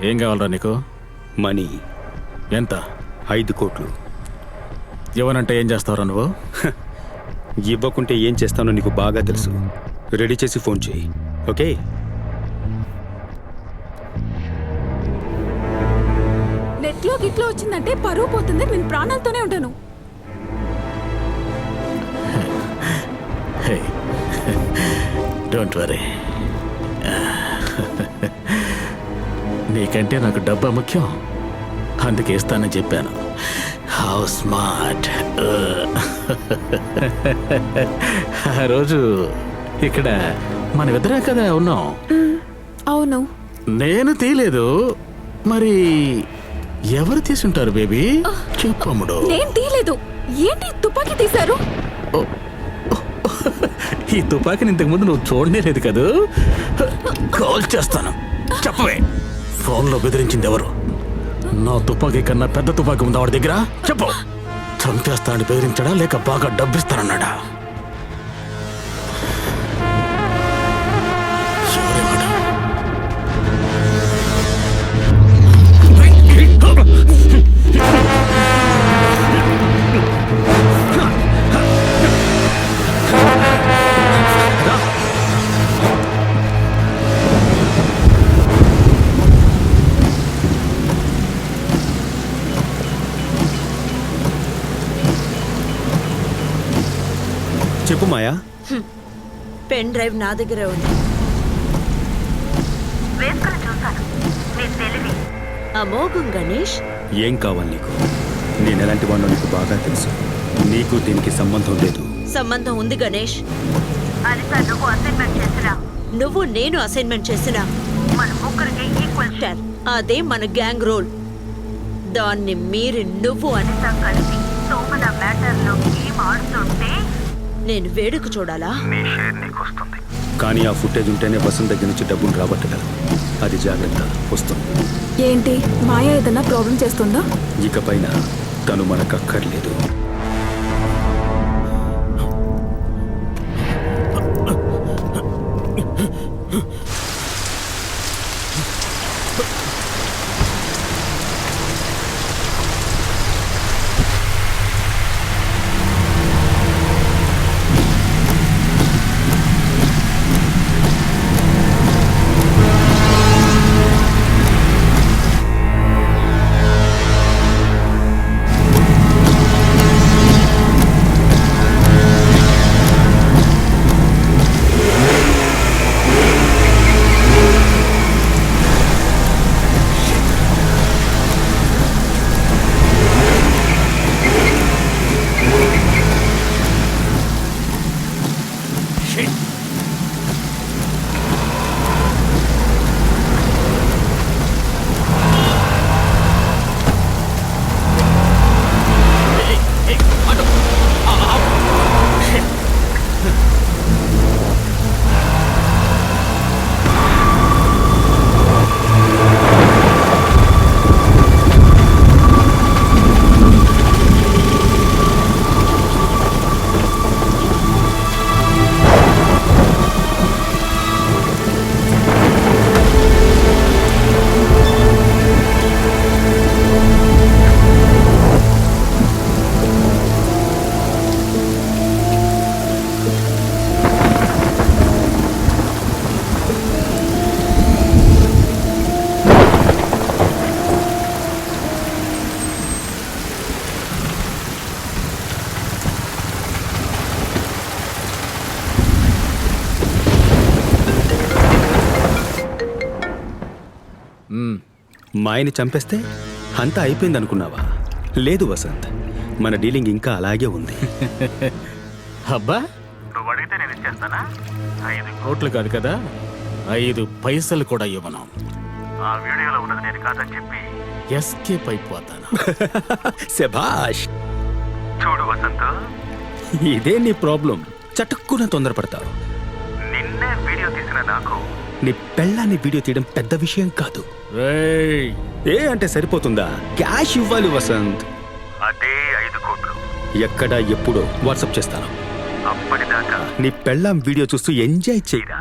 ఏం కావాలరా నీకు? మనీ. ఎంత? 5 కోట్లు. ఇవ్వనంటే ఏం చేస్తావురా నువ్వు? ఇవ్వకుంటే ఏం చేస్తానో నీకు బాగా తెలుసు. రెడీ చేసి ఫోన్ చేయి, ఓకే? నెట్లో గిట్లో వచ్చిందంటే పరువు పోతుంది. నేను ప్రాణాలతోనే ఉంటాను. Don't worry. నీకంటే నాకు డబ్బా ముఖ్యం, అందుకే ఇస్తానని చెప్పాను. How smart. ఆ రోజు ఇక్కడ మనమిద్దరే కదా ఉన్నాం. అవును. నేను తీయలేదు, మరి ఎవరు తీసుంటారు బేబీ? చెప్పమ్ముడు. నేను తీయలేదు. ఏంటి తుపాకీ తీశారు? ఈ తుపాకీని ఇంతకుముందు నువ్వు చూడలేదు కదూ. కాల్ చేస్తాను, చెప్పవే. ఫోన్లో బెదిరించింది ఎవరు? నా తుపాకీ కన్నా పెద్ద తుపాకీ ఉందా వాడి దగ్గర? చెప్పు. చంపేస్తానని బెదిరించాడా లేక బాగా డబ్బిస్తానన్నాడా? చెప్పు మాయా. పెన్ డ్రైవ్ నా దగ్గరే ఉంది. అమోఘం గణేష్. ఏం కావాలి నీకు? నేను ఎలాంటి వాడినో నీకు బాగా తెలుసు. నీకు దీనికి సంబంధం లేదు. సంబంధం ఉంది గణేష్. నువ్వు నేను అసైన్మెంట్ చేసినా అదే మన గ్యాంగ్ రోల్. దాన్ని మీరి నువ్వు అనిత కలిసి సోమన మ్యాటర్లో గేమ్ ఆడుతుంటే నేను వేడుక చూడాలా? కానీ ఆ ఫుటేజ్ ఉంటేనే వసంత్ దగ్గర నుంచి డబ్బులు రాబట్టగలరు. అది జాగ్రత్త. వస్తుంది. ఏంటి మాయా ఏదన్నా ప్రాబ్లం చేస్తుందా? ఇకపైన తను మనకు అక్కర్లేదు. మాయని చంపేస్తే అంతా అయిపోయింది అనుకున్నావా? లేదు వసంత్, మన డీలింగ్ ఇంకా అలాగే ఉంది. అబ్బా, నువ్వు అడిగితే నేను ఇచ్చేస్తానా? 5 కోట్లు కాదు కదా, 5 పైసలు కూడా ఇవ్వను. ఆ వీడియోలో ఉన్నది నేను కాదని చెప్పి ఎస్కేప్ అయిపోతాను. శభాష్. చూడు వసంత్, ఇదే నీ ప్రాబ్లం. చటుక్కున తొందరపడతావు. నిన్నే వీడియో తీసిన నాకు నీ పెళ్ళాన్ని వీడియో తీయడం పెద్ద విషయం కాదు. ఏ అంటే సరిపోతుందా? క్యాష్ ఇవ్వాలి వసంత్. అదే 5 కోట్లు ఎక్కడ ఎప్పుడో వాట్సాప్ చేస్తాను. అప్పటిదాకా నీ పెళ్ళాం వీడియో చూస్తూ ఎంజాయ్ చేయరా.